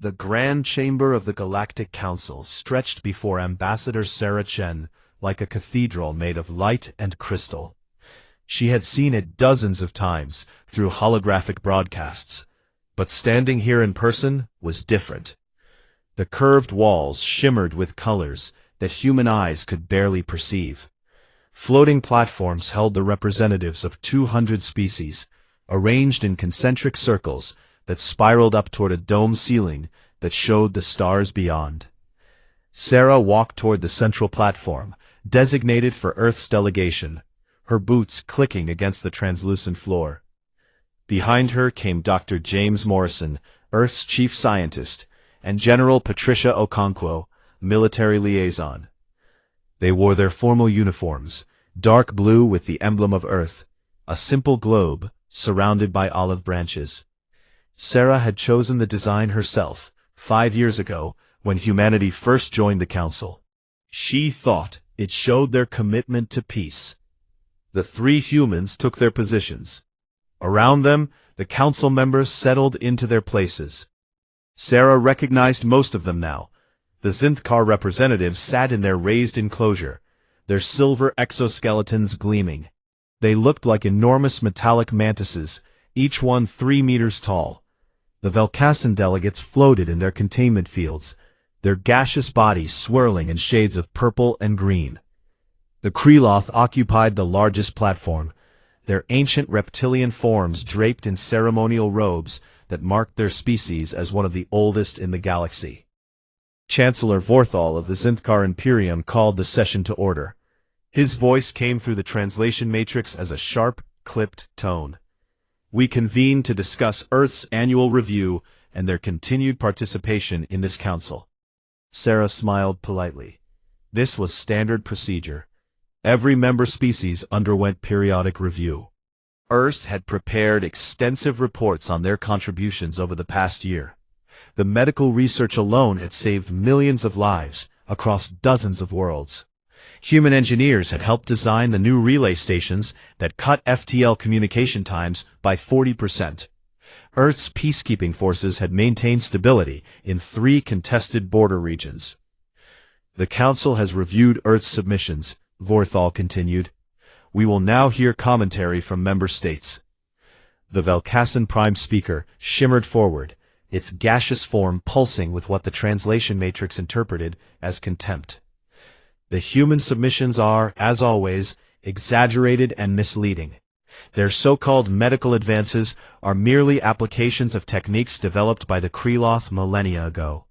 The grand chamber of the Galactic Council stretched before Ambassador Sarah Chen like a cathedral made of light and crystal. She had seen it dozens of times through holographic broadcasts, but standing here in person was different. The curved walls shimmered with colors that human eyes could barely perceive. Floating platforms held the representatives of 200 species, arranged in concentric circles that spiraled up toward a dome ceiling that showed the stars beyond. Sarah walked toward the central platform, designated for Earth's delegation, her boots clicking against the translucent floor. Behind her came Dr. James Morrison, Earth's chief scientist, and General Patricia Okonkwo, military liaison. They wore their formal uniforms, dark blue with the emblem of Earth, a simple globe surrounded by olive branches. Sarah had chosen the design herself, 5 years ago, when humanity first joined the Council. She thought it showed their commitment to peace. The 3 humans took their positions. Around them, the Council members settled into their places. Sarah recognized most of them now. The Zynthar representatives sat in their raised enclosure, their silver exoskeletons gleaming. They looked like enormous metallic mantises, each one 3 meters tall. The Velkassan delegates floated in their containment fields, their gaseous bodies swirling in shades of purple and green. The Kreloth occupied the largest platform, their ancient reptilian forms draped in ceremonial robes that marked their species as one of the oldest in the galaxy. Chancellor Vorthal of the Zynthar Imperium called the session to order. His voice came through the translation matrix as a sharp, clipped tone. We convene to discuss Earth's annual review and their continued participation in this council. Sarah smiled politely. This was standard procedure. Every member species underwent periodic review. Earth had prepared extensive reports on their contributions over the past year. The medical research alone had saved millions of lives across dozens of worlds. Human engineers had helped design the new relay stations that cut FTL communication times by 40%. Earth's peacekeeping forces had maintained stability in 3 contested border regions. The Council has reviewed Earth's submissions, Vorthal continued. We will now hear commentary from member states. The Velkassan Prime Speaker shimmered forward, its gaseous form pulsing with what the translation matrix interpreted as contempt. The human submissions are, as always, exaggerated and misleading. Their so-called medical advances are merely applications of techniques developed by the Kreloth millennia ago.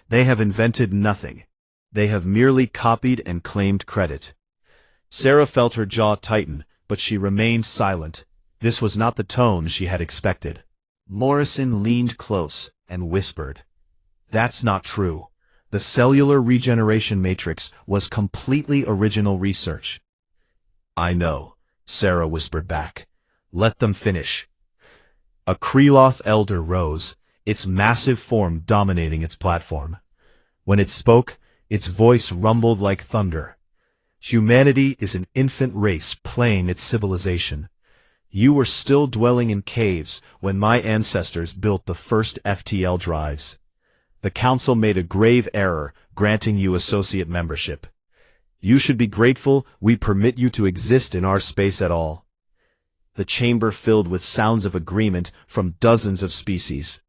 They have invented nothing. They have merely copied and claimed credit. Sarah felt her jaw tighten, but she remained silent. This was not the tone she had expected. Morrison leaned close and whispered, "That's not true. The cellular regeneration matrix was completely original research." "I know," Sarah whispered back. "Let them finish." A Kreloth elder rose, its massive form dominating its platform. When it spoke, its voice rumbled like thunder. "Humanity is an infant race playing its civilization. You were still dwelling in caves when my ancestors built the first FTL drives. The Council made a grave error granting you associate membership. You should be grateful we permit you to exist in our space at all." The chamber filled with sounds of agreement from dozens of species.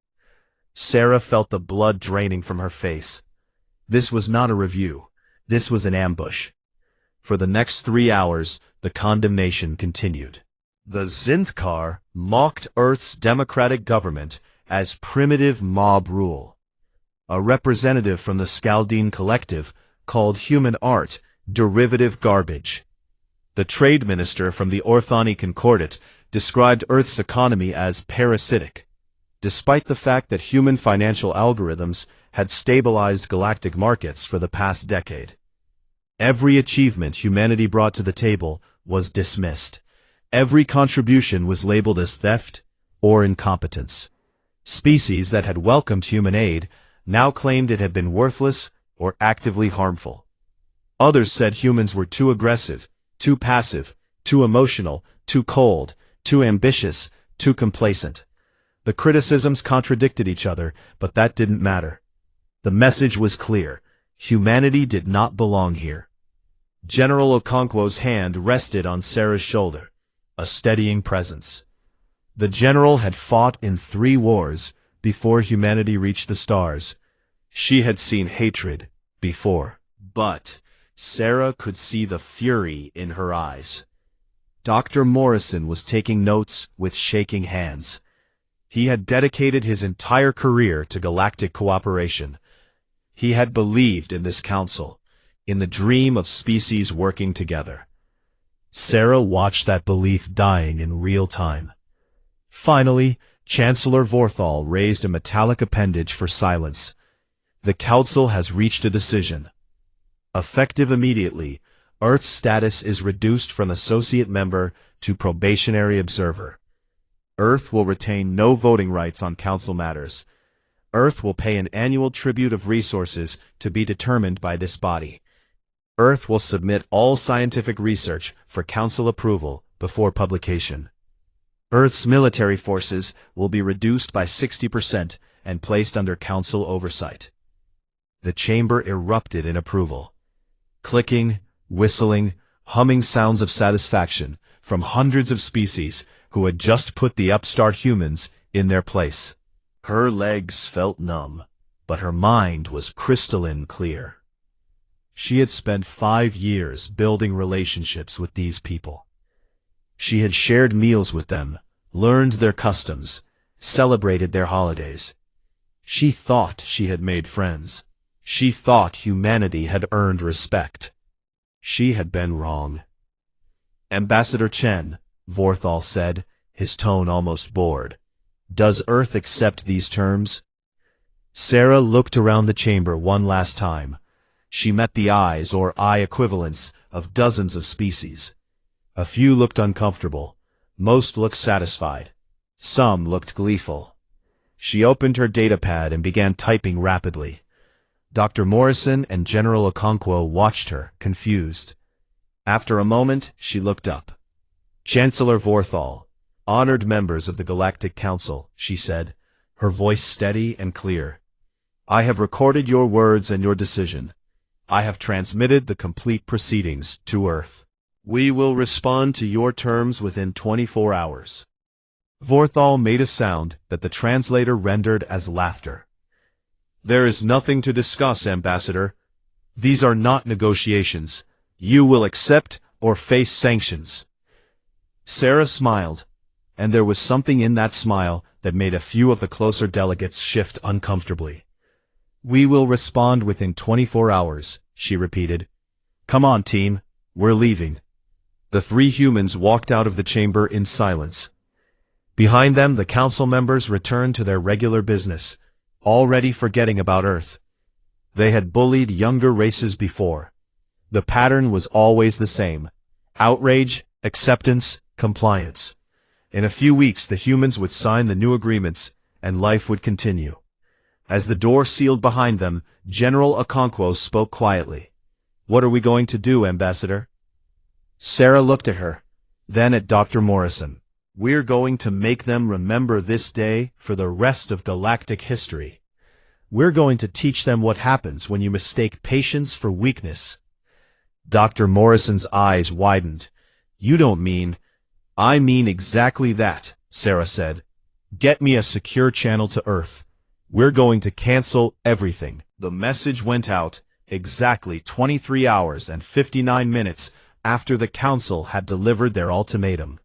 Sarah felt the blood draining from her face. This was not a review. This was an ambush. For the next 3 hours, the condemnation continued. The Zynthar mocked Earth's democratic government as primitive mob rule. A representative from the Skaldine Collective called human art derivative garbage. The trade minister from the Orthani Concordat described Earth's economy as parasitic, despite the fact that human financial algorithms had stabilized galactic markets for the past decade. Every achievement humanity brought to the table was dismissed. Every contribution was labeled as theft or incompetence. Species that had welcomed human aid now claimed it had been worthless or actively harmful. Others said humans were too aggressive, too passive, too emotional, too cold, too ambitious, too complacent. The criticisms contradicted each other, but that didn't matter. The message was clear. Humanity did not belong here. General Okonkwo's hand rested on Sarah's shoulder, a steadying presence. The general had fought in 3 wars before humanity reached the stars. She had seen hatred before, but Sarah could see the fury in her eyes. Dr. Morrison was taking notes with shaking hands. He had dedicated his entire career to galactic cooperation. He had believed in this council, in the dream of species working together. Sarah watched that belief dying in real time. Finally, Chancellor Vorthal raised a metallic appendage for silence. The council has reached a decision. Effective immediately, Earth's status is reduced from associate member to probationary observer. Earth will retain no voting rights on council matters. Earth will pay an annual tribute of resources to be determined by this body. Earth will submit all scientific research for council approval before publication. Earth's military forces will be reduced by 60% and placed under council oversight. The chamber erupted in approval. Clicking, whistling, humming sounds of satisfaction from hundreds of species who had just put the upstart humans in their place. Her legs felt numb, but her mind was crystalline clear. She had spent 5 years building relationships with these people. She had shared meals with them, learned their customs, celebrated their holidays. She thought she had made friends. She thought humanity had earned respect. She had been wrong. Ambassador Chen, Vorthal said, his tone almost bored. Does Earth accept these terms? Sarah looked around the chamber one last time. She met the eyes or eye equivalents of dozens of species. A few looked uncomfortable. Most looked satisfied. Some looked gleeful. She opened her datapad and began typing rapidly. Dr. Morrison and General Okonkwo watched her, confused. After a moment, she looked up. Chancellor Vorthal, honored members of the Galactic Council, she said, her voice steady and clear. I have recorded your words and your decision. I have transmitted the complete proceedings to Earth. We will respond to your terms within 24 hours. Vorthal made a sound that the translator rendered as laughter. There is nothing to discuss, Ambassador. These are not negotiations. You will accept or face sanctions. Sarah smiled, and there was something in that smile that made a few of the closer delegates shift uncomfortably. We will respond within 24 hours, she repeated. Come on, team. We're leaving. The 3 humans walked out of the chamber in silence. Behind them, the council members returned to their regular business, already forgetting about Earth. They had bullied younger races before. The pattern was always the same. Outrage, acceptance, compliance. In a few weeks, the humans would sign the new agreements, and life would continue. As the door sealed behind them, General Okonkwo spoke quietly. What are we going to do, Ambassador? Sarah looked at her, then at Dr. Morrison. We're going to make them remember this day for the rest of galactic history. We're going to teach them what happens when you mistake patience for weakness. Dr. Morrison's eyes widened. You don't mean... I mean exactly that, Sarah said. Get me a secure channel to Earth. We're going to cancel everything. The message went out exactly 23 hours and 59 minutes after the Council had delivered their ultimatum.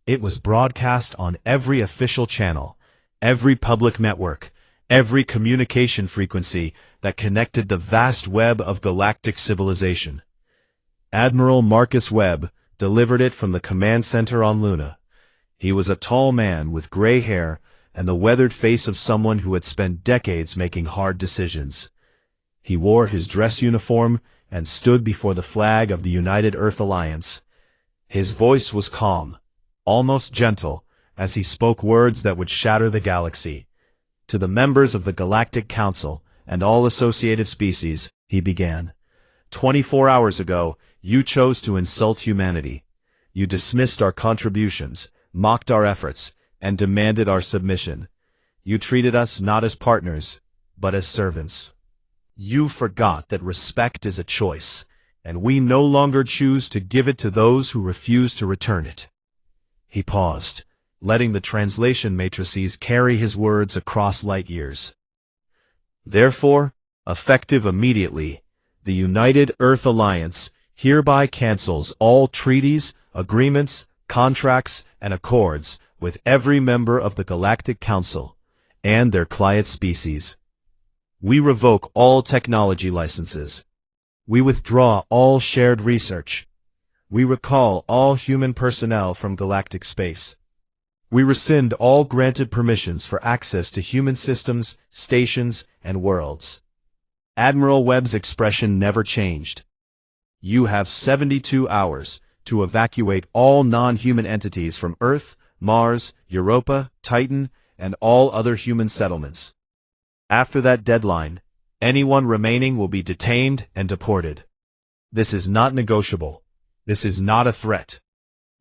It was broadcast on every official channel, every public network, every communication frequency that connected the vast web of galactic civilization. Admiral Marcus Webb delivered it from the command center on Luna. He was a tall man with gray hair and the weathered face of someone who had spent decades making hard decisions. He wore his dress uniform and stood before the flag of the United Earth Alliance. His voice was calm, almost gentle, as he spoke words that would shatter the galaxy. To the members of the Galactic Council and all associated species, he began. 24 hours ago, you chose to insult humanity. You dismissed our contributions, mocked our efforts, and demanded our submission. You treated us not as partners, but as servants. You forgot that respect is a choice, and we no longer choose to give it to those who refuse to return it." He paused, letting the translation matrices carry his words across light years. "Therefore, effective immediately, the United Earth Alliance hereby cancels all treaties, agreements, contracts, and accords with every member of the Galactic Council and their client species. We revoke all technology licenses. We withdraw all shared research. We recall all human personnel from galactic space. We rescind all granted permissions for access to human systems, stations, and worlds." Admiral Webb's expression never changed. "You have 72 hours to evacuate all non-human entities from Earth, Mars, Europa, Titan, and all other human settlements. After that deadline, anyone remaining will be detained and deported. This is not negotiable. This is not a threat.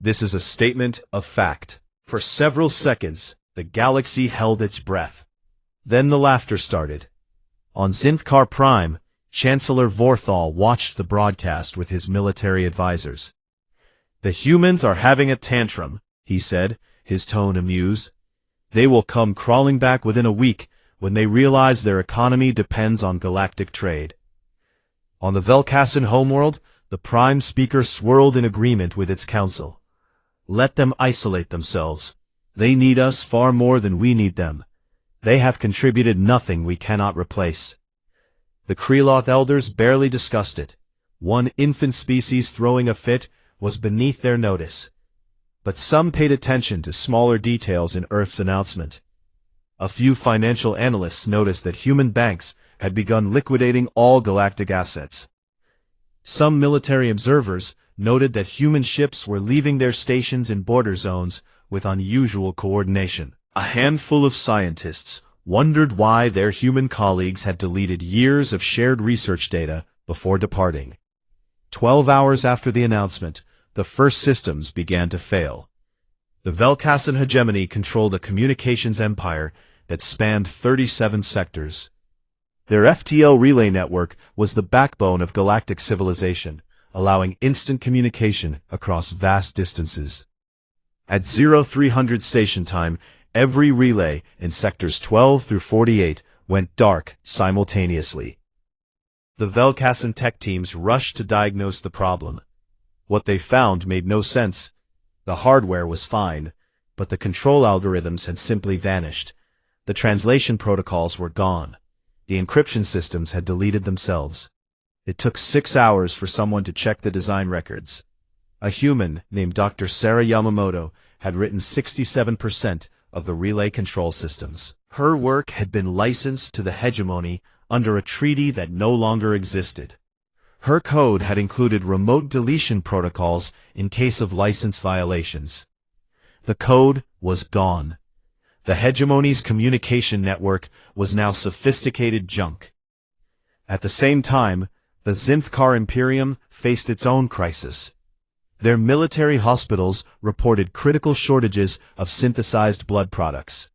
This is a statement of fact." For several seconds, the galaxy held its breath. Then the laughter started. On Zynthar Prime, Chancellor Vorthal watched the broadcast with his military advisors. "The humans are having a tantrum," he said, his tone amused. "They will come crawling back within a week when they realize their economy depends on galactic trade." On the Velkassan homeworld, the Prime Speaker swirled in agreement with its council. "Let them isolate themselves. They need us far more than we need them. They have contributed nothing we cannot replace." The Kreloth elders barely discussed it. One infant species throwing a fit was beneath their notice. But some paid attention to smaller details in Earth's announcement. A few financial analysts noticed that human banks had begun liquidating all galactic assets. Some military observers noted that human ships were leaving their stations in border zones with unusual coordination. A handful of scientists wondered why their human colleagues had deleted years of shared research data before departing. 12 hours after the announcement, the first systems began to fail. The Velkassan hegemony controlled a communications empire that spanned 37 sectors. Their FTL relay network was the backbone of galactic civilization, allowing instant communication across vast distances. At 0300 station time, every relay in sectors 12 through 48 went dark simultaneously. The Velkassan tech teams rushed to diagnose the problem. What they found made no sense. The hardware was fine, but the control algorithms had simply vanished. The translation protocols were gone. The encryption systems had deleted themselves. It took 6 hours for someone to check the design records. A human named Dr. Sarah Yamamoto had written 67% of the relay control systems. Her work had been licensed to the hegemony under a treaty that no longer existed. Her code had included remote deletion protocols in case of license violations. The code was gone. The hegemony's communication network was now sophisticated junk. At the same time, the Zynthar Imperium faced its own crisis. Their military hospitals reported critical shortages of synthesized blood products.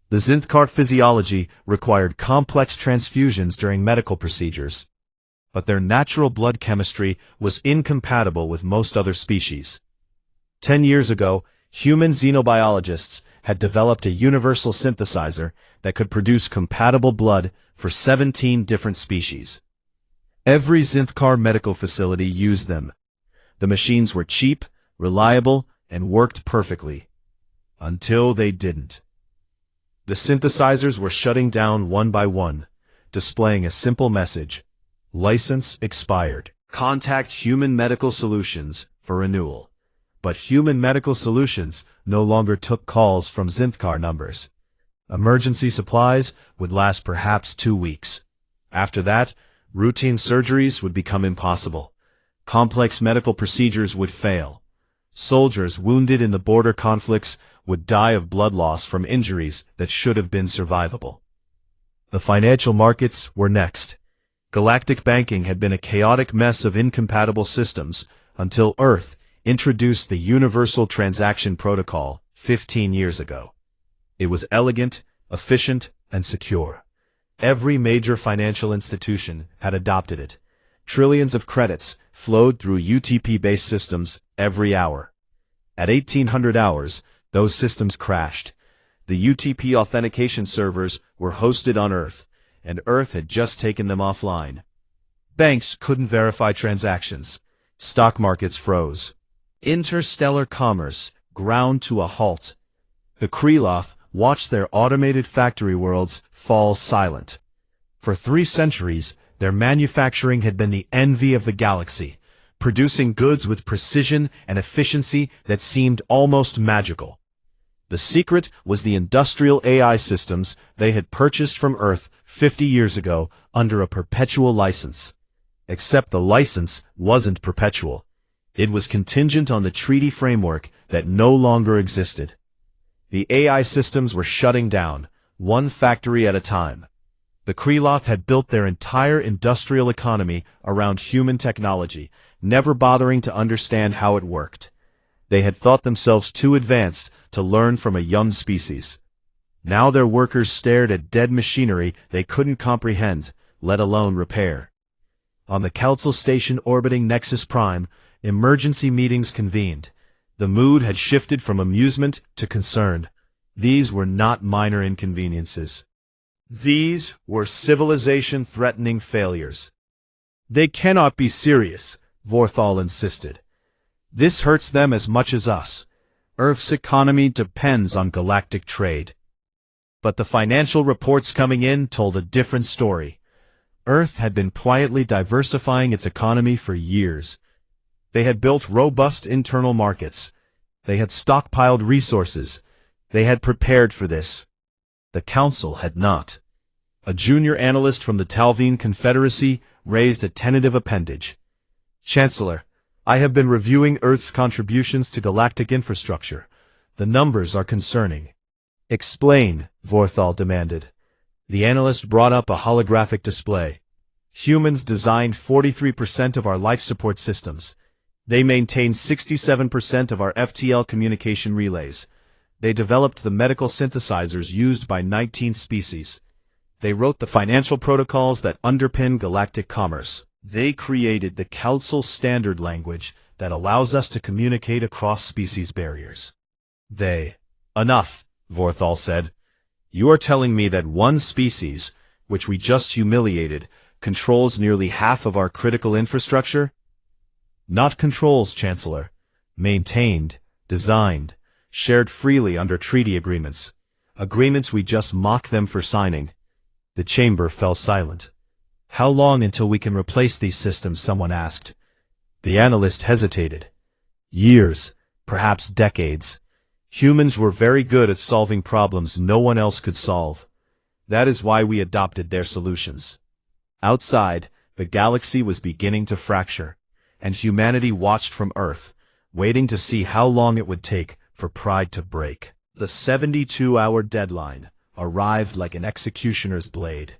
The Zynthar physiology required complex transfusions during medical procedures, but their natural blood chemistry was incompatible with most other species. 10 years ago, human xenobiologists had developed a universal synthesizer that could produce compatible blood for 17 different species. Every Zynthar medical facility used them. The machines were cheap, reliable, and worked perfectly. Until they didn't. The synthesizers were shutting down one by one, displaying a simple message: license expired. Contact Human Medical Solutions for renewal. But Human Medical Solutions no longer took calls from Zynthar numbers. Emergency supplies would last perhaps 2 weeks. After that, routine surgeries would become impossible. Complex medical procedures would fail. Soldiers wounded in the border conflicts would die of blood loss from injuries that should have been survivable. The financial markets were next. Galactic banking had been a chaotic mess of incompatible systems until Earth introduced the Universal Transaction Protocol 15 years ago. It was elegant, efficient, and secure. Every major financial institution had adopted it. Trillions of credits flowed through UTP-based systems every hour. At 1800 hours, those systems crashed. The UTP authentication servers were hosted on Earth, and Earth had just taken them offline. Banks couldn't verify transactions. Stock markets froze. Interstellar commerce ground to a halt. The Kreloth watched their automated factory worlds fall silent. For 3 centuries, their manufacturing had been the envy of the galaxy, producing goods with precision and efficiency that seemed almost magical. The secret was the industrial AI systems they had purchased from Earth 50 years ago under a perpetual license. Except the license wasn't perpetual. It was contingent on the treaty framework that no longer existed. The AI systems were shutting down, one factory at a time. The Kreloth had built their entire industrial economy around human technology, never bothering to understand how it worked. They had thought themselves too advanced to learn from a young species. Now their workers stared at dead machinery they couldn't comprehend, let alone repair. On the Council station orbiting Nexus Prime, emergency meetings convened. The mood had shifted from amusement to concern. These were not minor inconveniences. These were civilization-threatening failures. They cannot be serious, Vorthal insisted. This hurts them as much as us. Earth's economy depends on galactic trade. But the financial reports coming in told a different story. Earth had been quietly diversifying its economy for years. They had built robust internal markets. They had stockpiled resources. They had prepared for this. The Council had not. A junior analyst from the Talvine Confederacy raised a tentative appendage. Chancellor, I have been reviewing Earth's contributions to galactic infrastructure. The numbers are concerning. Explain, Vorthal demanded. The analyst brought up a holographic display. Humans designed 43% of our life support systems. They maintained 67% of our FTL communication relays. They developed the medical synthesizers used by 19 species. They wrote the financial protocols that underpin galactic commerce. They created the Council standard language that allows us to communicate across species barriers. Enough, Vorthal said. You are telling me that one species, which we just humiliated, controls nearly half of our critical infrastructure? Not controls, Chancellor. Maintained, designed, shared freely under treaty agreements. Agreements we just mock them for signing. The chamber fell silent. How long until we can replace these systems, someone asked. The analyst hesitated. Years, perhaps decades. Humans were very good at solving problems no one else could solve. That is why we adopted their solutions. Outside, the galaxy was beginning to fracture, and humanity watched from Earth, waiting to see how long it would take for pride to break. The 72-hour deadline arrived like an executioner's blade.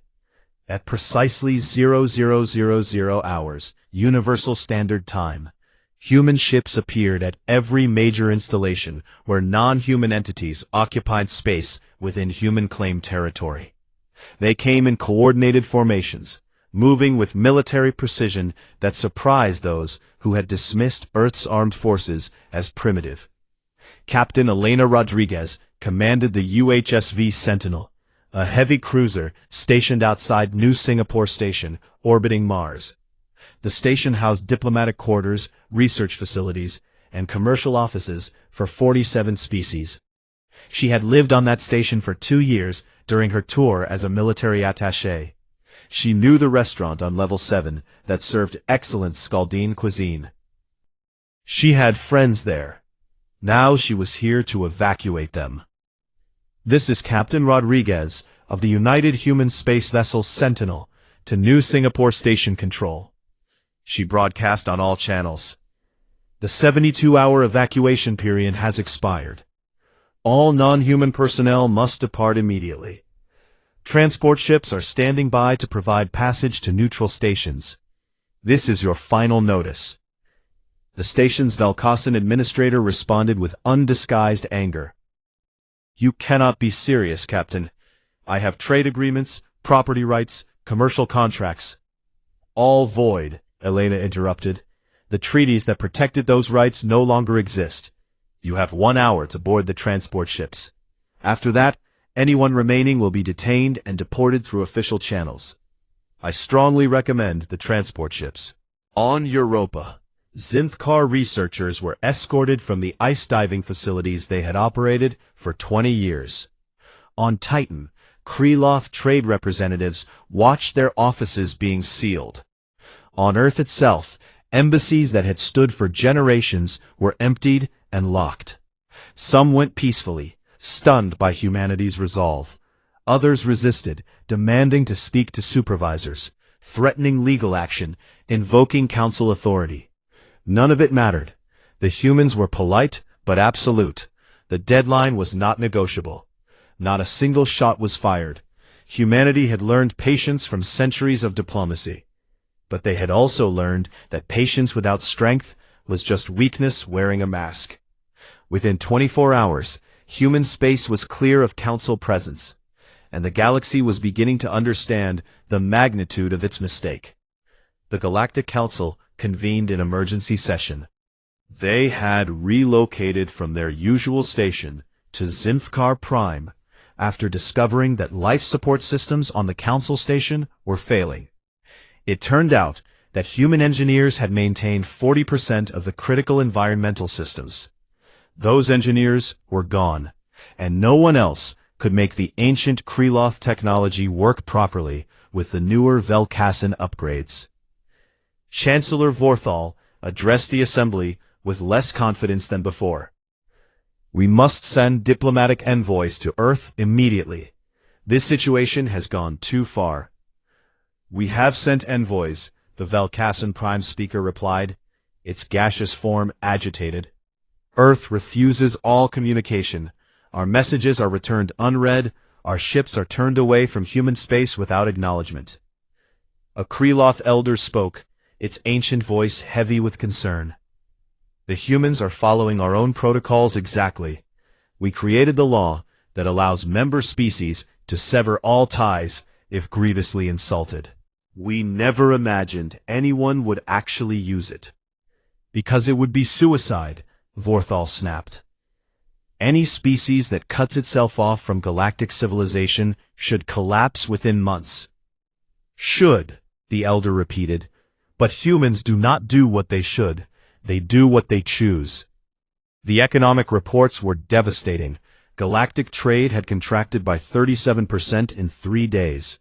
At precisely 0000 hours, Universal Standard Time, human ships appeared at every major installation where non-human entities occupied space within human-claimed territory. They came in coordinated formations, moving with military precision that surprised those who had dismissed Earth's armed forces as primitive. Captain Elena Rodriguez commanded the UHSV Sentinel, a heavy cruiser stationed outside New Singapore Station, orbiting Mars. The station housed diplomatic quarters, research facilities, and commercial offices for 47 species. She had lived on that station for 2 years during her tour as a military attaché. She knew the restaurant on level 7 that served excellent Scaldine cuisine. She had friends there. Now she was here to evacuate them. This is Captain Rodriguez of the United Human Space Vessel Sentinel to New Singapore Station Control. She broadcast on all channels. The 72-hour evacuation period has expired. All non-human personnel must depart immediately. Transport ships are standing by to provide passage to neutral stations. This is your final notice. The station's Velkosan administrator responded with undisguised anger. You cannot be serious, Captain. I have trade agreements, property rights, commercial contracts. All void, Elena interrupted. The treaties that protected those rights no longer exist. You have 1 hour to board the transport ships. After that, anyone remaining will be detained and deported through official channels. I strongly recommend the transport ships. On Europa, Zynthar researchers were escorted from the ice diving facilities they had operated for 20 years. On Titan, Kreloth trade representatives watched their offices being sealed. On Earth itself, embassies that had stood for generations were emptied and locked. Some went peacefully, stunned by humanity's resolve. Others resisted, demanding to speak to supervisors, threatening legal action, invoking council authority. None of it mattered. The humans were polite, but absolute. The deadline was not negotiable. Not a single shot was fired. Humanity had learned patience from centuries of diplomacy. But they had also learned that patience without strength was just weakness wearing a mask. Within 24 hours, human space was clear of council presence, and the galaxy was beginning to understand the magnitude of its mistake. The Galactic Council convened an emergency session. They had relocated from their usual station to Zynthar Prime after discovering that life support systems on the Council station were failing. It turned out that human engineers had maintained 40% of the critical environmental systems. Those engineers were gone, and no one else could make the ancient Kreloth technology work properly with the newer Velkassan upgrades. Chancellor Vorthal addressed the assembly with less confidence than before. We must send diplomatic envoys to Earth immediately. This situation has gone too far. We have sent envoys, the Velkassan Prime Speaker replied, its gaseous form agitated. Earth refuses all communication. Our messages are returned unread. Our ships are turned away from human space without acknowledgement. A Kreloth elder spoke, its ancient voice heavy with concern. The humans are following our own protocols exactly. We created the law that allows member species to sever all ties if grievously insulted. We never imagined anyone would actually use it. Because it would be suicide, Vorthal snapped. Any species that cuts itself off from galactic civilization should collapse within months. Should, the elder repeated, but humans do not do what they should. They do what they choose. The economic reports were devastating. Galactic trade had contracted by 37% in 3 days.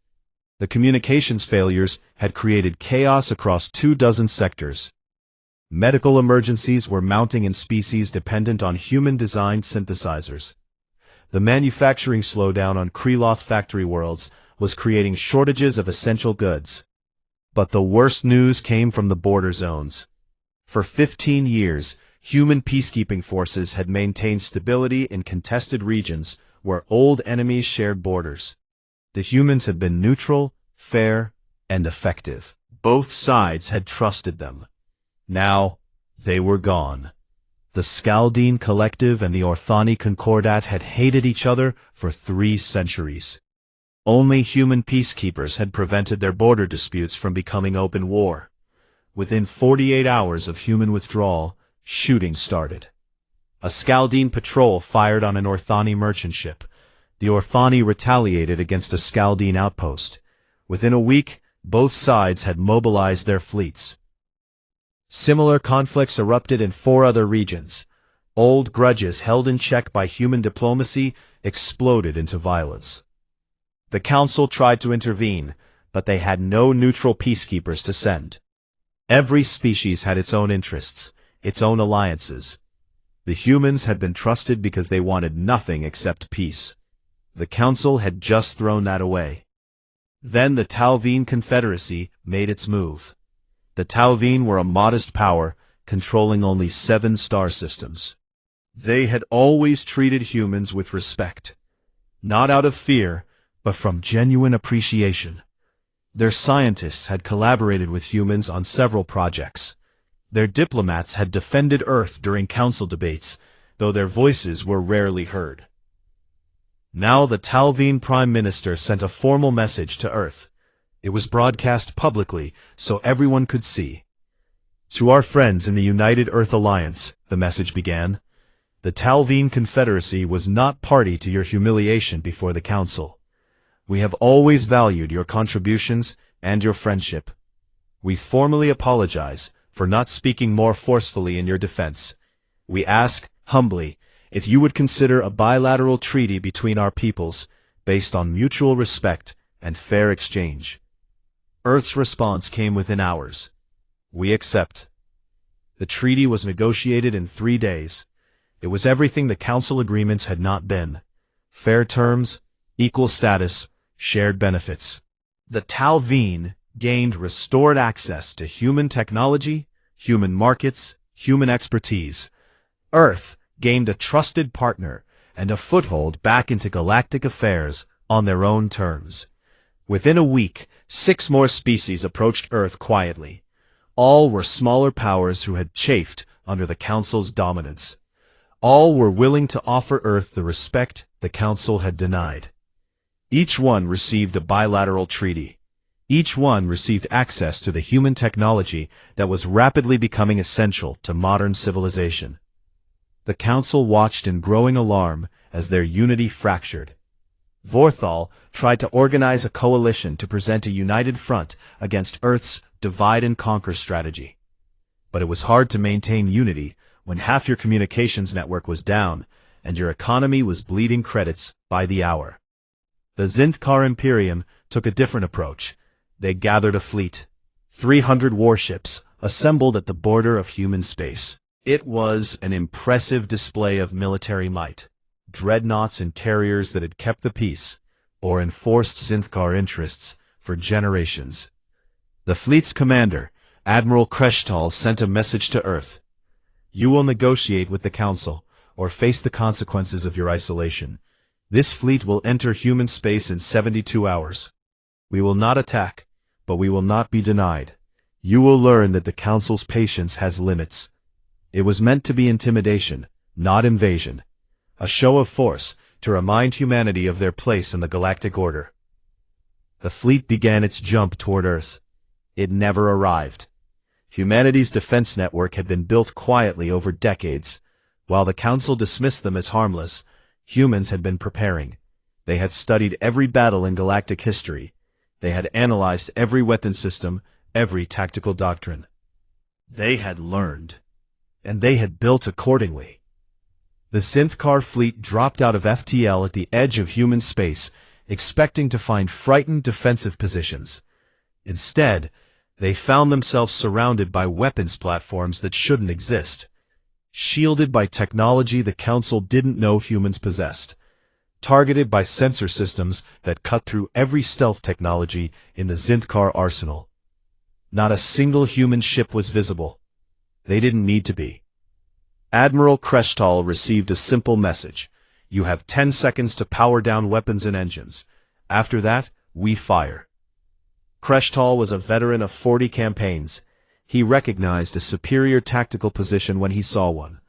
The communications failures had created chaos across 24 sectors. Medical emergencies were mounting in species dependent on human-designed synthesizers. The manufacturing slowdown on Kreloth factory worlds was creating shortages of essential goods. But the worst news came from the border zones. For 15 years, human peacekeeping forces had maintained stability in contested regions where old enemies shared borders. The humans had been neutral, fair, and effective. Both sides had trusted them. Now, they were gone. The Skaldine Collective and the Orthani Concordat had hated each other for 3 centuries. Only human peacekeepers had prevented their border disputes from becoming open war. Within 48 hours of human withdrawal, shooting started. A Skaldine patrol fired on an Orthani merchant ship. The Orthani retaliated against a Skaldine outpost. Within a week, both sides had mobilized their fleets. Similar conflicts erupted in 4 other regions. Old grudges held in check by human diplomacy exploded into violence. The Council tried to intervene, but they had no neutral peacekeepers to send. Every species had its own interests, its own alliances. The humans had been trusted because they wanted nothing except peace. The Council had just thrown that away. Then the Talvine Confederacy made its move. The Talvine were a modest power, controlling only 7 star systems. They had always treated humans with respect. Not out of fear, but from genuine appreciation. Their scientists had collaborated with humans on several projects. Their diplomats had defended Earth during council debates, though their voices were rarely heard. Now the Talveen Prime Minister sent a formal message to Earth. It was broadcast publicly so everyone could see. To our friends in the United Earth Alliance, the message began. The Talveen Confederacy was not party to your humiliation before the Council. We have always valued your contributions and your friendship. We formally apologize for not speaking more forcefully in your defense. We ask, humbly, if you would consider a bilateral treaty between our peoples based on mutual respect and fair exchange. Earth's response came within hours. We accept. The treaty was negotiated in 3 days. It was everything the Council agreements had not been. Fair terms, equal status, shared benefits. The Talveen gained restored access to human technology, human markets, human expertise. Earth gained a trusted partner and a foothold back into galactic affairs on their own terms. Within a week, 6 more species approached Earth quietly. All were smaller powers who had chafed under the Council's dominance. All were willing to offer Earth the respect the Council had denied. Each one received a bilateral treaty. Each one received access to the human technology that was rapidly becoming essential to modern civilization. The Council watched in growing alarm as their unity fractured. Vorthal tried to organize a coalition to present a united front against Earth's divide-and-conquer strategy. But it was hard to maintain unity when half your communications network was down and your economy was bleeding credits by the hour. The Zynthar Imperium took a different approach. They gathered a fleet, 300 warships, assembled at the border of human space. It was an impressive display of military might. Dreadnoughts and carriers that had kept the peace, or enforced Zynthar interests, for generations. The fleet's commander, Admiral Kreshtal, sent a message to Earth. You will negotiate with the Council, or face the consequences of your isolation. This fleet will enter human space in 72 hours. We will not attack, but we will not be denied. You will learn that the Council's patience has limits. It was meant to be intimidation, not invasion. A show of force to remind humanity of their place in the galactic order. The fleet began its jump toward Earth. It never arrived. Humanity's defense network had been built quietly over decades. While the Council dismissed them as harmless, humans had been preparing. They had studied every battle in galactic history. They had analyzed every weapon system, every tactical doctrine. They had learned, and they had built accordingly. The Zynthar fleet dropped out of FTL at the edge of human space, expecting to find frightened defensive positions. Instead, they found themselves surrounded by weapons platforms that shouldn't exist, shielded by technology the Council didn't know humans possessed, targeted by sensor systems that cut through every stealth technology in the Zynthar arsenal. Not a single human ship was visible. They didn't need to be. Admiral Kreshtal received a simple message. You have 10 seconds to power down weapons and engines. After that, we fire. Kreshtal was a veteran of 40 campaigns. He recognized a superior tactical position when he saw one.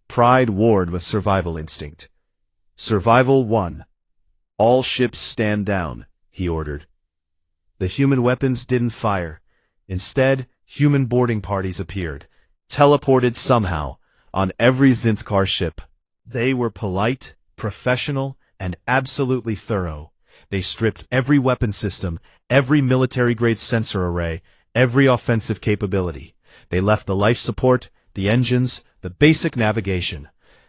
Pride warred with survival instinct. Survival 1. All ships stand down, he ordered. The human weapons didn't fire. Instead, human boarding parties appeared, teleported somehow, on every Zynthar ship. They were polite, professional, and absolutely thorough. They stripped every weapon system, every military-grade sensor array, every offensive capability. They left the life support, the engines, the basic navigation.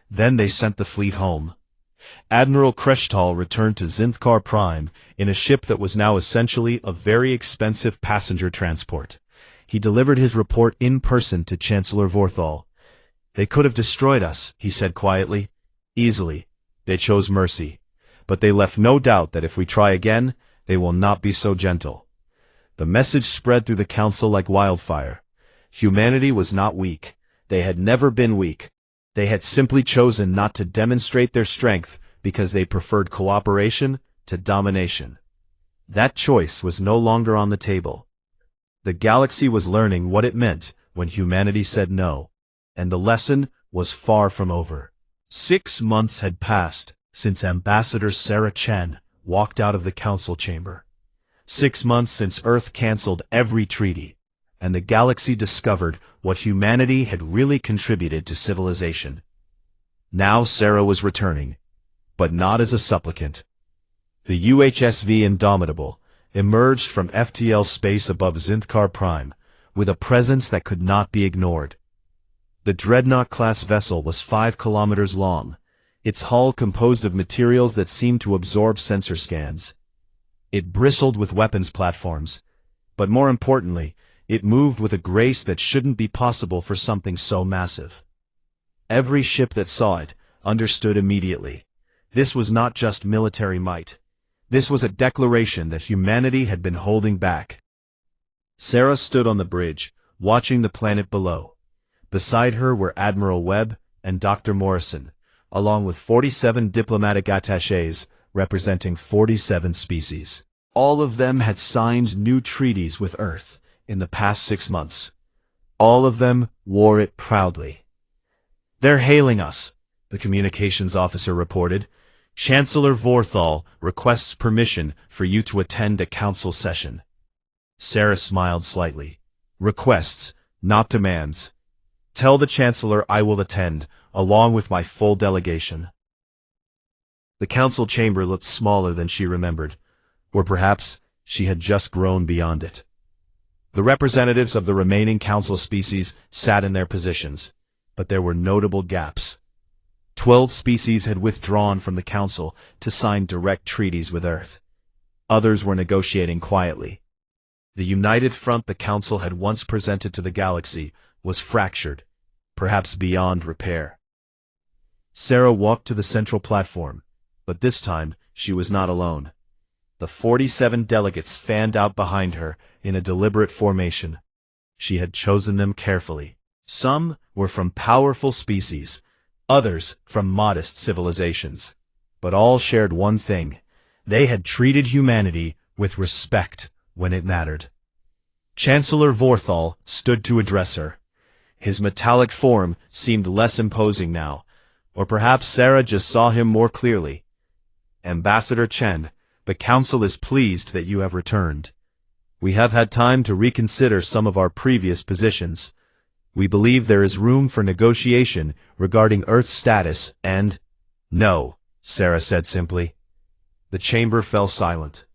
Then they sent the fleet home. Admiral Kreshtal returned to Zynthar Prime in a ship that was now essentially a very expensive passenger transport. He delivered his report in person to Chancellor Vorthal. They could have destroyed us, he said quietly. Easily. They chose mercy. But they left no doubt that if we try again, they will not be so gentle. The message spread through the Council like wildfire. Humanity was not weak. They had never been weak. They had simply chosen not to demonstrate their strength because they preferred cooperation to domination. That choice was no longer on the table. The galaxy was learning what it meant when humanity said no. And the lesson was far from over. 6 months had passed. since Ambassador Sarah Chen walked out of the council chamber. 6 months since Earth cancelled every treaty, and the galaxy discovered what humanity had really contributed to civilization. Now Sarah was returning, but not as a supplicant. The UHSV Indomitable emerged from FTL space above Zynthar Prime, with a presence that could not be ignored. The Dreadnought-class vessel was 5 kilometers long, its hull composed of materials that seemed to absorb sensor scans. It bristled with weapons platforms, but more importantly, it moved with a grace that shouldn't be possible for something so massive. Every ship that saw it understood immediately. This was not just military might. This was a declaration that humanity had been holding back. Sarah stood on the bridge, watching the planet below. Beside her were Admiral Webb and Dr. Morrison, along with 47 diplomatic attachés representing 47 species. All of them had signed new treaties with Earth in the past 6 months. All of them wore it proudly. "They're hailing us," the communications officer reported. "Chancellor Vorthal requests permission for you to attend a council session." Sarah smiled slightly. "Requests, not demands. Tell the Chancellor I will attend, along with my full delegation." The council chamber looked smaller than she remembered, or perhaps she had just grown beyond it. The representatives of the remaining council species sat in their positions, but there were notable gaps. 12 species had withdrawn from the council to sign direct treaties with Earth. Others were negotiating quietly. The united front the council had once presented to the galaxy was fractured, perhaps beyond repair. Sarah walked to the central platform, but this time she was not alone. The 47 delegates fanned out behind her in a deliberate formation. She had chosen them carefully. Some were from powerful species, others from modest civilizations. But all shared one thing: they had treated humanity with respect when it mattered. Chancellor Vorthal stood to address her. His metallic form seemed less imposing now, or perhaps Sarah just saw him more clearly. "Ambassador Chen, the Council is pleased that you have returned. We have had time to reconsider some of our previous positions. We believe there is room for negotiation regarding Earth's status and—" "No," Sarah said simply. The chamber fell silent.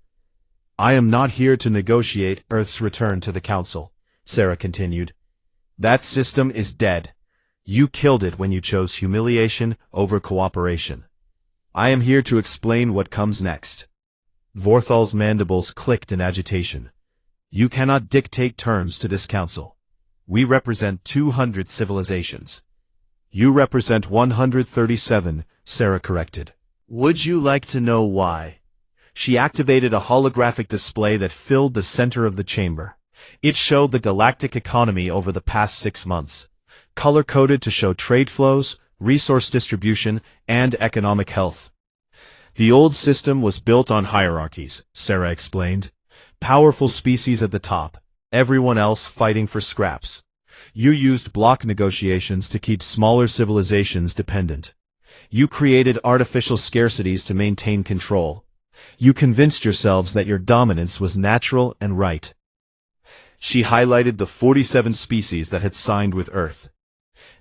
"I am not here to negotiate Earth's return to the Council," Sarah continued. "That system is dead. You killed it when you chose humiliation over cooperation. I am here to explain what comes next." Vorthal's mandibles clicked in agitation. "You cannot dictate terms to this council. We represent 200 civilizations." "You represent 137, Sarah corrected. "Would you like to know why?" She activated a holographic display that filled the center of the chamber. It showed the galactic economy over the past 6 months, color-coded to show trade flows, resource distribution, and economic health. "The old system was built on hierarchies," Sarah explained. "Powerful species at the top, everyone else fighting for scraps. You used block negotiations to keep smaller civilizations dependent. You created artificial scarcities to maintain control. You convinced yourselves that your dominance was natural and right." She highlighted the 47 species that had signed with Earth.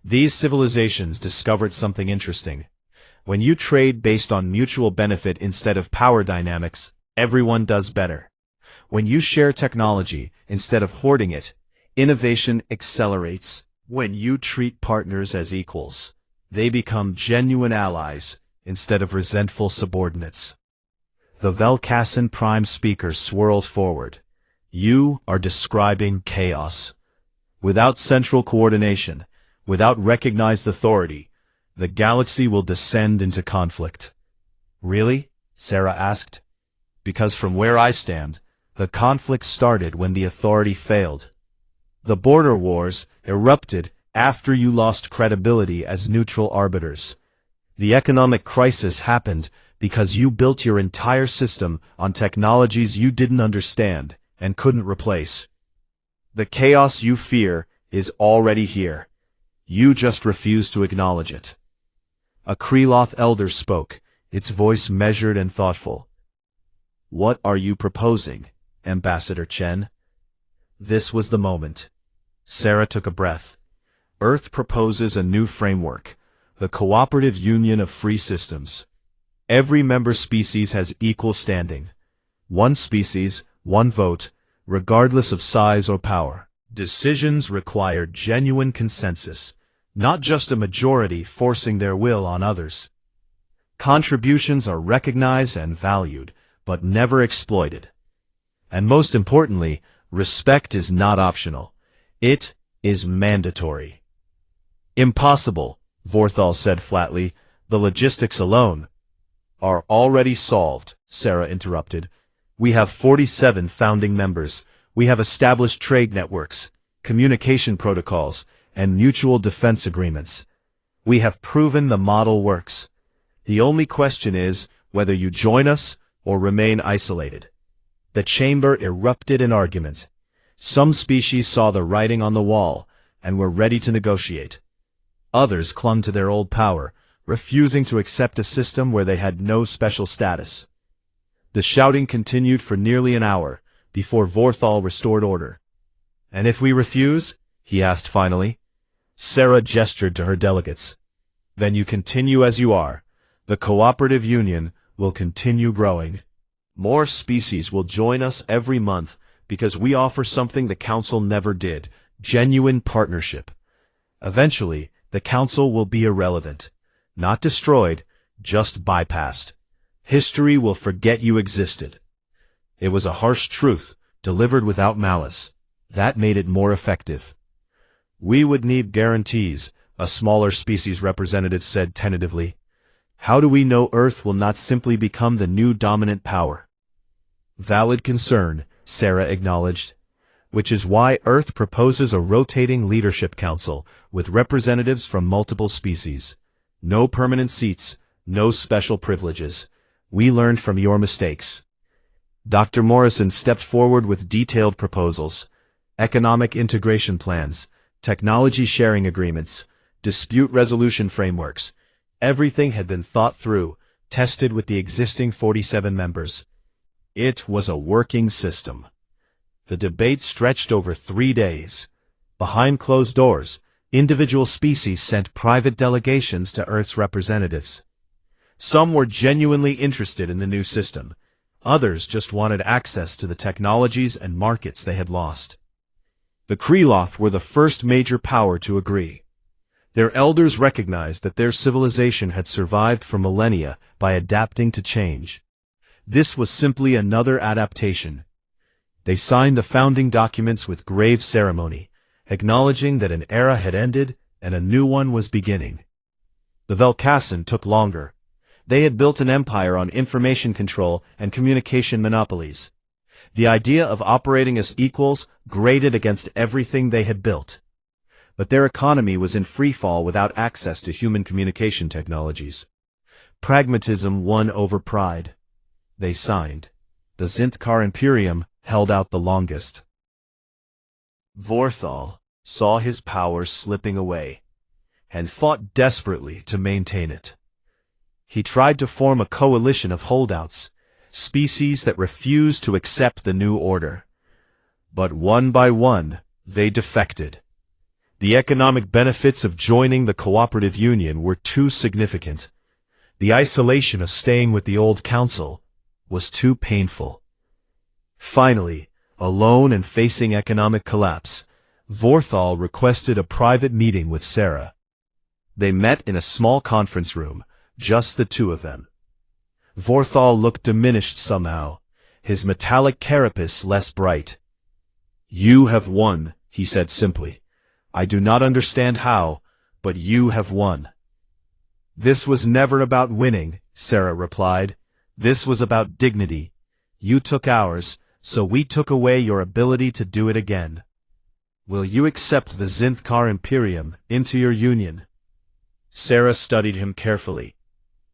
These civilizations discovered something interesting. When you trade based on mutual benefit instead of power dynamics, everyone does better. When you share technology instead of hoarding it, innovation accelerates. When you treat partners as equals, they become genuine allies instead of resentful subordinates. The Velcassin Prime speaker swirled forward. "You are describing chaos. Without central coordination, without recognized authority, the galaxy will descend into conflict." "Really?" Sarah asked. "Because from where I stand, the conflict started when the authority failed. The border wars erupted after you lost credibility as neutral arbiters. The economic crisis happened because you built your entire system on technologies you didn't understand and couldn't replace. The chaos you fear is already here. You just refuse to acknowledge it." A Kreloth elder spoke, its voice measured and thoughtful. "What are you proposing, Ambassador Chen?" This was the moment. Sarah took a breath. Earth proposes a new framework, the Cooperative Union of Free Systems. Every member species has equal standing. One species, one vote, regardless of size or power. Decisions require genuine consensus, not just a majority forcing their will on others. Contributions are recognized and valued, but never exploited. And most importantly, respect is not optional. It is mandatory. "Impossible," Vorthal said flatly. "The logistics alone are already solved," Sarah interrupted. "We have 47 founding members. We have established trade networks, communication protocols, and mutual defense agreements. We have proven the model works. The only question is whether you join us or remain isolated." The chamber erupted in argument. Some species saw the writing on the wall and were ready to negotiate. Others clung to their old power, refusing to accept a system where they had no special status. The shouting continued for nearly an hour, before Vorthal restored order. "And if we refuse?" he asked finally. Sarah gestured to her delegates. "Then you continue as you are. The Cooperative Union will continue growing. More species will join us every month because we offer something the Council never did, genuine partnership. Eventually, the Council will be irrelevant. Not destroyed, just bypassed. History will forget you existed." It was a harsh truth, delivered without malice. That made it more effective. "We would need guarantees," a smaller species representative said tentatively. "How do we know Earth will not simply become the new dominant power?" "Valid concern," Sarah acknowledged. "Which is why Earth proposes a rotating leadership council with representatives from multiple species. No permanent seats, no special privileges. We learned from your mistakes." Dr. Morrison stepped forward with detailed proposals: economic integration plans, technology sharing agreements, dispute resolution frameworks. Everything had been thought through, tested with the existing 47 members. It was a working system. The debate stretched over 3 days. Behind closed doors, individual species sent private delegations to Earth's representatives. Some were genuinely interested in the new system. Others just wanted access to the technologies and markets they had lost. The Kreloth were the first major power to agree. Their elders recognized that their civilization had survived for millennia by adapting to change. This was simply another adaptation. They signed the founding documents with grave ceremony, acknowledging that an era had ended and a new one was beginning. The Velkassan took longer. They had built an empire on information control and communication monopolies. The idea of operating as equals grated against everything they had built. But their economy was in freefall without access to human communication technologies. Pragmatism won over pride. They signed. The Zynthar Imperium held out the longest. Vorthal saw his power slipping away, and fought desperately to maintain it. He tried to form a coalition of holdouts, species that refused to accept the new order. But one by one, they defected. The economic benefits of joining the Cooperative Union were too significant. The isolation of staying with the old council was too painful. Finally, alone and facing economic collapse, Vorthal requested a private meeting with Sarah. They met in a small conference room, just the two of them. Vorthal looked diminished somehow, his metallic carapace less bright. "You have won," he said simply. "I do not understand how, but you have won." "This was never about winning," Sarah replied. "This was about dignity. You took ours, so we took away your ability to do it again. Will you accept the Zynthar Imperium into your union?" Sarah studied him carefully.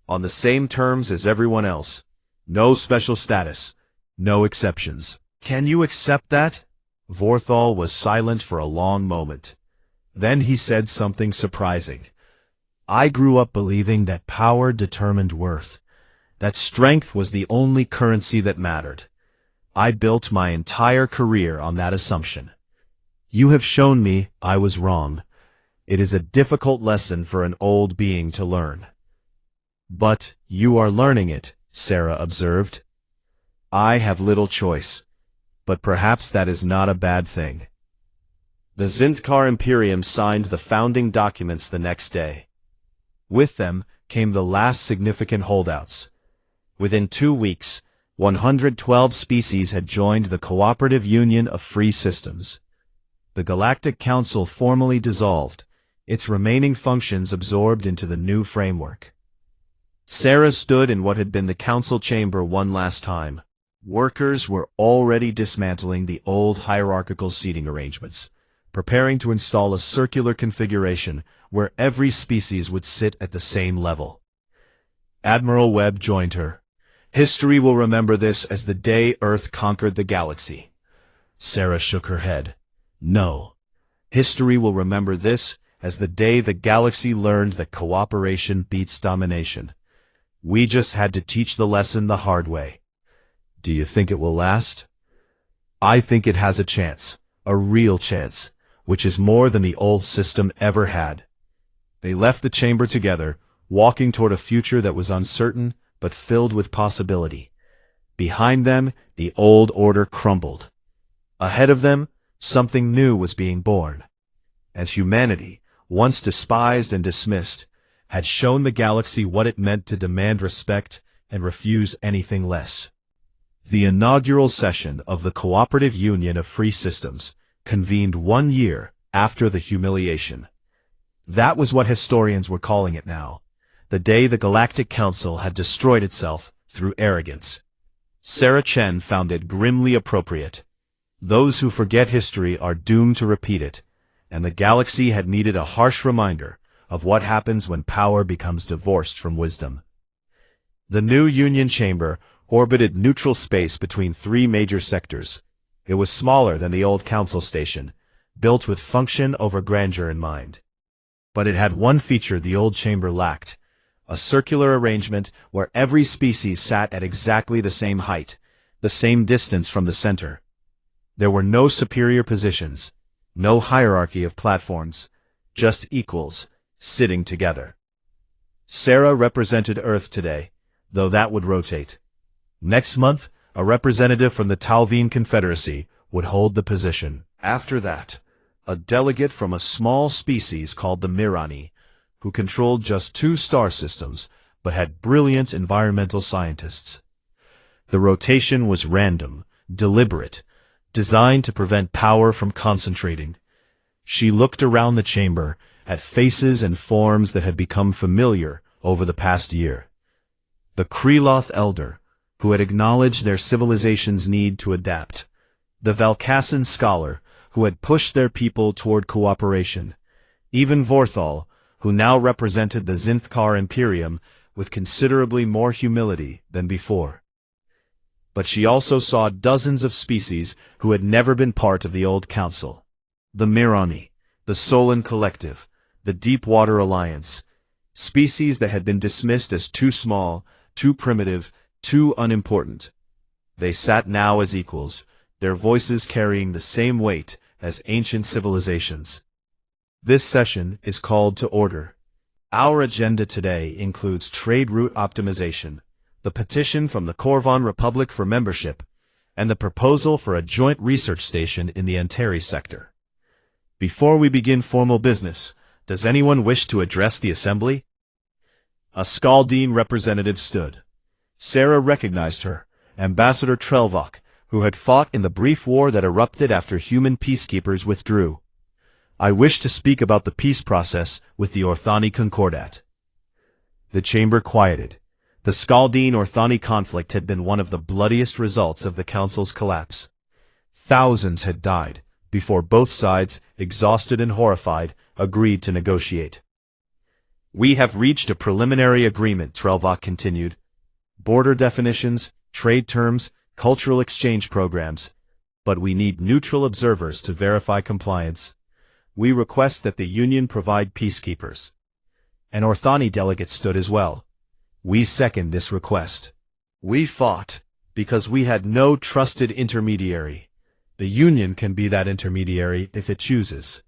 "On the same terms as everyone else. No special status. No exceptions." "Can you accept that?" Vorthal was silent for a long moment. Then he said something surprising. "I grew up believing that power determined worth. that strength was the only currency that mattered. I built my entire career on that assumption. You have shown me I was wrong. It is a difficult lesson for an old being to learn. But you are learning it, Sarah observed. I have little choice, but perhaps that is not a bad thing. The Zynthar Imperium signed the founding documents the next day. With them came the last significant holdouts. Within 2 weeks, 112 species had joined the Cooperative Union of Free Systems. The Galactic Council formally dissolved, its remaining functions absorbed into the new framework. Sarah stood in what had been the council chamber one last time. Workers were already dismantling the old hierarchical seating arrangements, preparing to install a circular configuration where every species would sit at the same level. Admiral Webb joined her. History will remember this as the day Earth conquered the galaxy. Sarah shook her head. No. History will remember this as the day the galaxy learned that cooperation beats domination. We just had to teach the lesson the hard way. Do you think it will last? I think it has a chance, a real chance, which is more than the old system ever had. They left the chamber together, walking toward a future that was uncertain but filled with possibility. Behind them, the old order crumbled. Ahead of them, something new was being born. And humanity, once despised and dismissed, had shown the galaxy what it meant to demand respect and refuse anything less. The inaugural session of the Cooperative Union of Free Systems convened 1 year after the humiliation. That was what historians were calling it now, the day the Galactic Council had destroyed itself through arrogance. Sarah Chen found it grimly appropriate. Those who forget history are doomed to repeat it, and the galaxy had needed a harsh reminder of what happens when power becomes divorced from wisdom. The new Union Chamber orbited neutral space between 3 major sectors. It was smaller than the old council station, built with function over grandeur in mind. But it had one feature the old chamber lacked, a circular arrangement where every species sat at exactly the same height, the same distance from the center. There were no superior positions, no hierarchy of platforms, just equals, sitting together. Sarah represented Earth today, though that would rotate. Next month, a representative from the Talveen Confederacy would hold the position. After that, a delegate from a small species called the Mirani, who controlled just 2 star systems, but had brilliant environmental scientists. The rotation was random, deliberate, designed to prevent power from concentrating. She looked around the chamber, at faces and forms that had become familiar over the past year. The Kreloth Elder, who had acknowledged their civilization's need to adapt. The Valkassan Scholar, who had pushed their people toward cooperation. Even Vorthal, who now represented the Zynthar Imperium with considerably more humility than before. But she also saw dozens of species who had never been part of the old council. The Mirani, the Solon Collective, the Deepwater Alliance, species that had been dismissed as too small, too primitive, too unimportant. They sat now as equals, their voices carrying the same weight as ancient civilizations. This session is called to order. Our agenda today includes trade route optimization, the petition from the Korvan Republic for membership, and the proposal for a joint research station in the Anteri sector. Before we begin formal business, does anyone wish to address the assembly? A Skaldine representative stood. Sarah recognized her, Ambassador Trelvok, who had fought in the brief war that erupted after human peacekeepers withdrew. I wish to speak about the peace process with the Orthani Concordat. The chamber quieted. The Skaldine-Orthani conflict had been one of the bloodiest results of the Council's collapse. Thousands had died before both sides, exhausted and horrified, agreed to negotiate. We have reached a preliminary agreement, Trelvok continued. Border definitions, trade terms, cultural exchange programs, but we need neutral observers to verify compliance. We request that the Union provide peacekeepers. An Orthani delegate stood as well. We second this request. We fought because we had no trusted intermediary. The Union can be that intermediary if it chooses.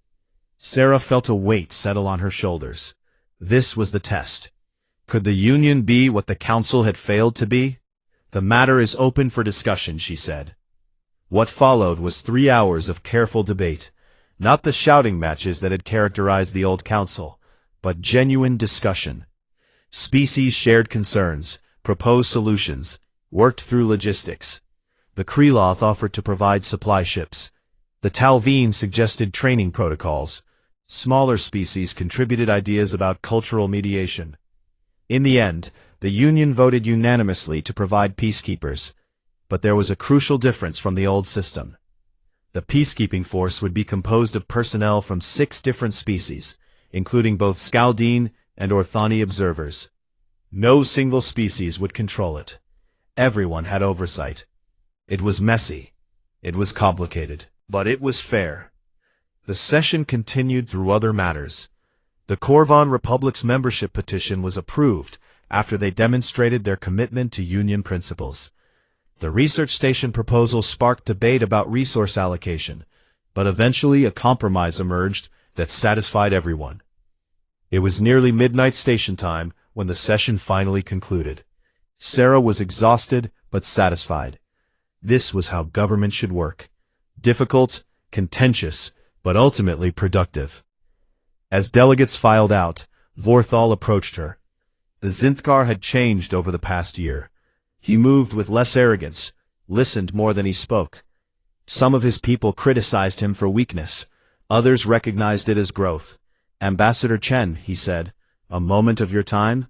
Sarah felt a weight settle on her shoulders. This was the test. Could the Union be what the Council had failed to be? The matter is open for discussion, she said. What followed was 3 hours of careful debate, not the shouting matches that had characterized the old Council, but genuine discussion. Species shared concerns, proposed solutions, worked through logistics. The Kreloth offered to provide supply ships. The Talveen suggested training protocols. Smaller species contributed ideas about cultural mediation. In the end, the Union voted unanimously to provide peacekeepers, but there was a crucial difference from the old system. The peacekeeping force would be composed of personnel from 6 different species, including both Skaldine and Orthani observers. No single species would control it. Everyone had oversight. It was messy. It was complicated. But it was fair. The session continued through other matters. The Korvan Republic's membership petition was approved after they demonstrated their commitment to Union principles. The research station proposal sparked debate about resource allocation, but eventually a compromise emerged that satisfied everyone. It was nearly midnight station time when the session finally concluded. Sarah was exhausted but satisfied. This was how government should work. Difficult, contentious, but ultimately productive. As delegates filed out, Vorthal approached her. The Zynthar had changed over the past year. He moved with less arrogance, listened more than he spoke. Some of his people criticized him for weakness. Others recognized it as growth. Ambassador Chen, he said, a moment of your time?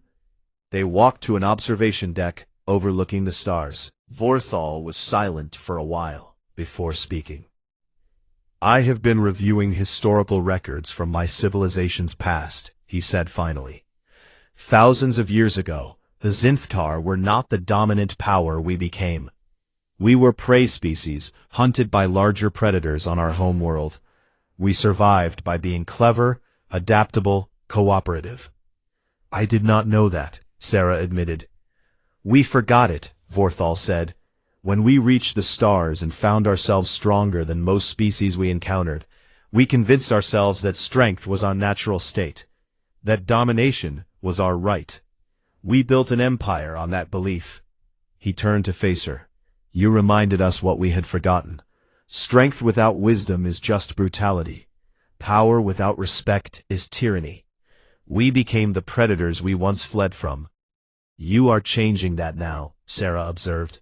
They walked to an observation deck overlooking the stars. Vorthal was silent for a while before speaking. I have been reviewing historical records from my civilization's past, he said finally. Thousands of years ago, the Zynthar were not the dominant power we became. We were prey species, hunted by larger predators on our home world. We survived by being clever, adaptable, cooperative. I did not know that, Sarah admitted. We forgot it, Vorthal said. When we reached the stars and found ourselves stronger than most species we encountered, we convinced ourselves that strength was our natural state, that domination was our right. We built an empire on that belief. He turned to face her. You reminded us what we had forgotten. Strength without wisdom is just brutality. Power without respect is tyranny. We became the predators we once fled from. You are changing that now, Sarah observed.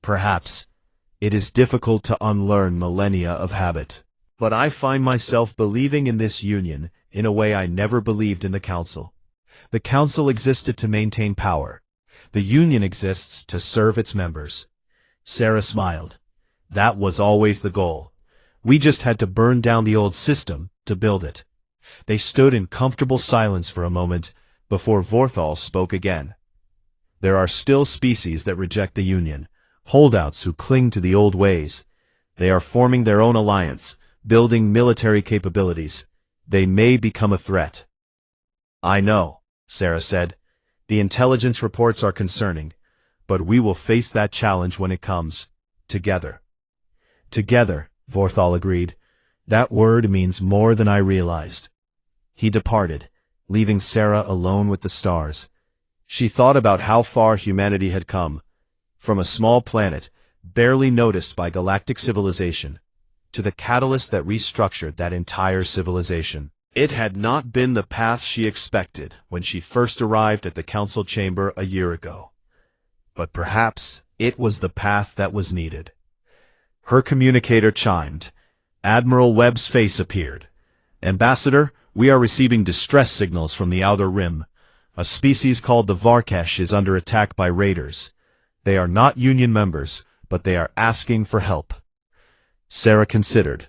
Perhaps. It is difficult to unlearn millennia of habit. But I find myself believing in this union in a way I never believed in the Council. The Council existed to maintain power. The Union exists to serve its members. Sarah smiled. That was always the goal. We just had to burn down the old system to build it. They stood in comfortable silence for a moment before Vorthal spoke again. There are still species that reject the Union. Holdouts who cling to the old ways. They are forming their own alliance, building military capabilities. They may become a threat. I know, Sarah said. The intelligence reports are concerning, but we will face that challenge when it comes. Together. Together, Vorthal agreed. That word means more than I realized. He departed, leaving Sarah alone with the stars. She thought about how far humanity had come. From a small planet, barely noticed by galactic civilization, to the catalyst that restructured that entire civilization. It had not been the path she expected when she first arrived at the Council chamber a year ago. But perhaps it was the path that was needed. Her communicator chimed. Admiral Webb's face appeared. Ambassador, we are receiving distress signals from the Outer Rim. A species called the Varkesh is under attack by raiders. They are not Union members, but they are asking for help. Sarah considered.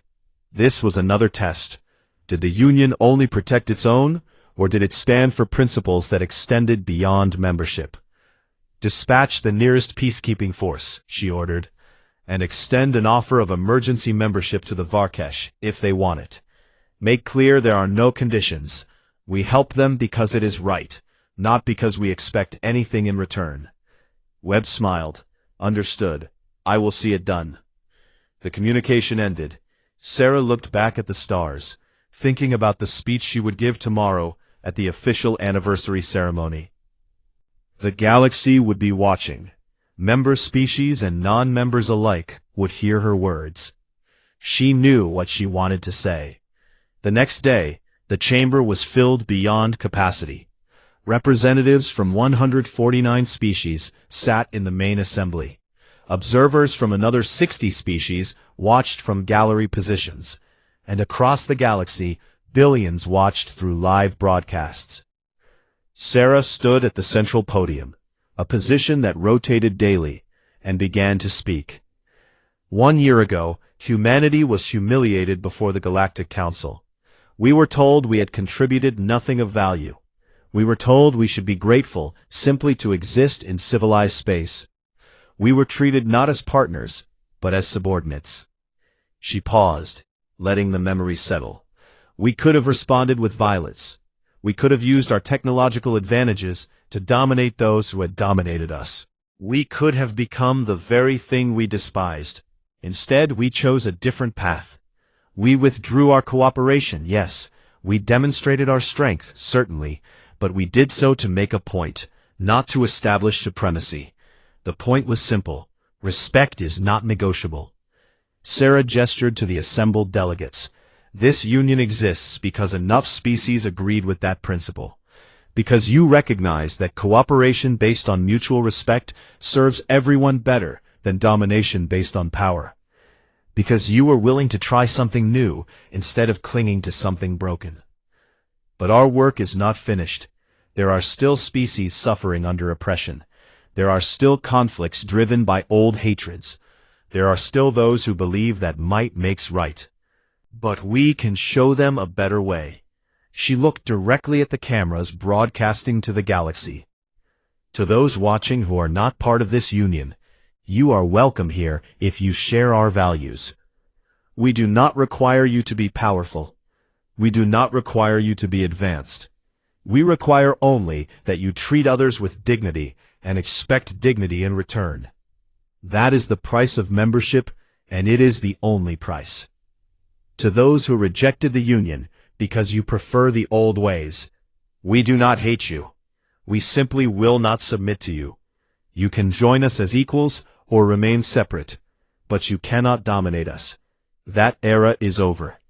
This was another test. Did the Union only protect its own, or did it stand for principles that extended beyond membership? Dispatch the nearest peacekeeping force, she ordered, and extend an offer of emergency membership to the Varkesh if they want it. Make clear there are no conditions. We help them because it is right. not because we expect anything in return." Webb smiled. "Understood. I will see it done." The communication ended. Sarah looked back at the stars, thinking about the speech she would give tomorrow at the official anniversary ceremony. The galaxy would be watching. Member species and non-members alike would hear her words. She knew what she wanted to say. The next day, the chamber was filled beyond capacity. Representatives from 149 species sat in the main assembly. Observers from another 60 species watched from gallery positions, and across the galaxy, billions watched through live broadcasts. Sarah stood at the central podium, a position that rotated daily, and began to speak. 1 year ago, humanity was humiliated before the Galactic Council. We were told we had contributed nothing of value. We were told we should be grateful simply to exist in civilized space. We were treated not as partners, but as subordinates. She paused, letting the memory settle. We could have responded with violence. We could have used our technological advantages to dominate those who had dominated us. We could have become the very thing we despised. Instead, we chose a different path. We withdrew our cooperation, yes. We demonstrated our strength, certainly, but we did so to make a point, not to establish supremacy. The point was simple. Respect is not negotiable. Sarah gestured to the assembled delegates. This union exists because enough species agreed with that principle. Because you recognize that cooperation based on mutual respect serves everyone better than domination based on power. Because you were willing to try something new instead of clinging to something broken. But our work is not finished. There are still species suffering under oppression. There are still conflicts driven by old hatreds. There are still those who believe that might makes right. But we can show them a better way. She looked directly at the cameras broadcasting to the galaxy. To those watching who are not part of this union, you are welcome here if you share our values. We do not require you to be powerful. We do not require you to be advanced. We require only that you treat others with dignity and expect dignity in return. That is the price of membership, and it is the only price. To those who rejected the union because you prefer the old ways, we do not hate you. We simply will not submit to you. You can join us as equals or remain separate, but you cannot dominate us. That era is over.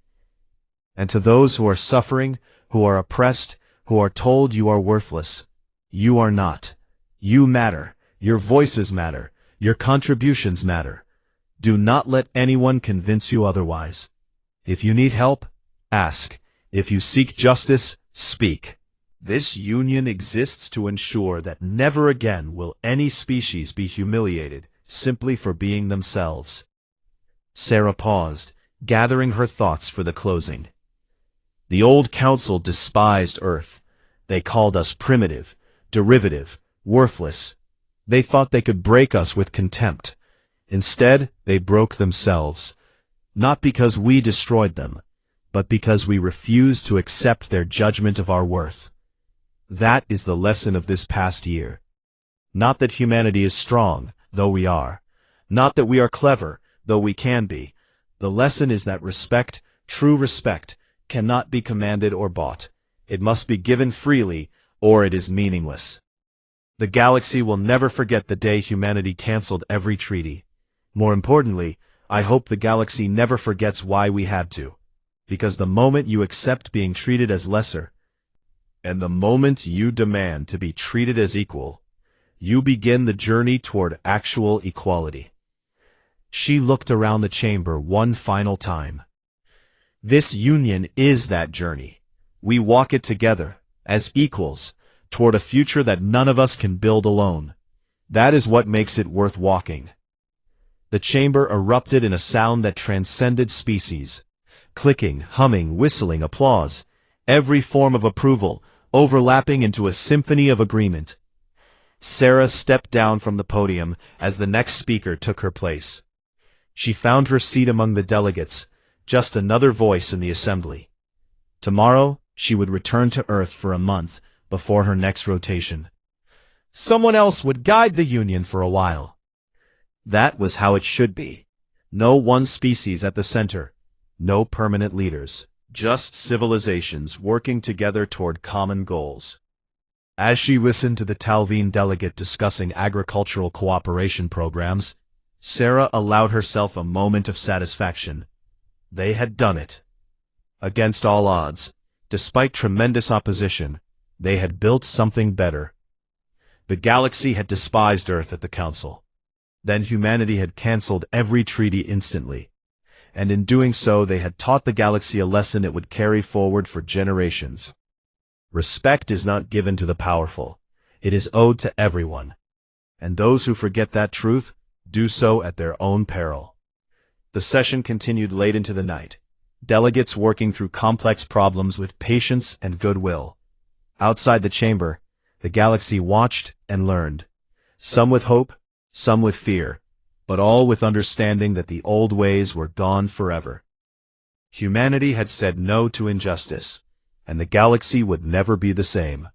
And to those who are suffering, who are oppressed, who are told you are worthless, you are not. You matter. Your voices matter. Your contributions matter. Do not let anyone convince you otherwise. If you need help, ask. If you seek justice, speak. This union exists to ensure that never again will any species be humiliated simply for being themselves. Sarah paused, gathering her thoughts for the closing. The old council despised Earth. They called us primitive, derivative, worthless. They thought they could break us with contempt. Instead, they broke themselves. Not because we destroyed them, but because we refused to accept their judgment of our worth. That is the lesson of this past year. Not that humanity is strong, though we are. Not that we are clever, though we can be. The lesson is that respect, true respect, cannot be commanded or bought. It must be given freely, or it is meaningless. The galaxy will never forget the day humanity canceled every treaty. More importantly, I hope the galaxy never forgets why we had to. Because the moment you accept being treated as lesser, and the moment you demand to be treated as equal, you begin the journey toward actual equality. She looked around the chamber one final time. This union is that journey. We walk it together, as equals, toward a future that none of us can build alone. That is what makes it worth walking. The chamber erupted in a sound that transcended species. Clicking, humming, whistling, applause. Every form of approval, overlapping into a symphony of agreement. Sarah stepped down from the podium as the next speaker took her place. She found her seat among the delegates, just another voice in the assembly. Tomorrow, she would return to Earth for a month, before her next rotation. Someone else would guide the Union for a while. That was how it should be. No one species at the center. No permanent leaders. Just civilizations working together toward common goals. As she listened to the Talveen delegate discussing agricultural cooperation programs, Sarah allowed herself a moment of satisfaction. They had done it. Against all odds, despite tremendous opposition, they had built something better. The galaxy had despised Earth at the Council. Then humanity had cancelled every treaty instantly. And in doing so they had taught the galaxy a lesson it would carry forward for generations. Respect is not given to the powerful. It is owed to everyone. And those who forget that truth do so at their own peril. The session continued late into the night, delegates working through complex problems with patience and goodwill. Outside the chamber, the galaxy watched and learned, some with hope, some with fear, but all with understanding that the old ways were gone forever. Humanity had said no to injustice, and the galaxy would never be the same.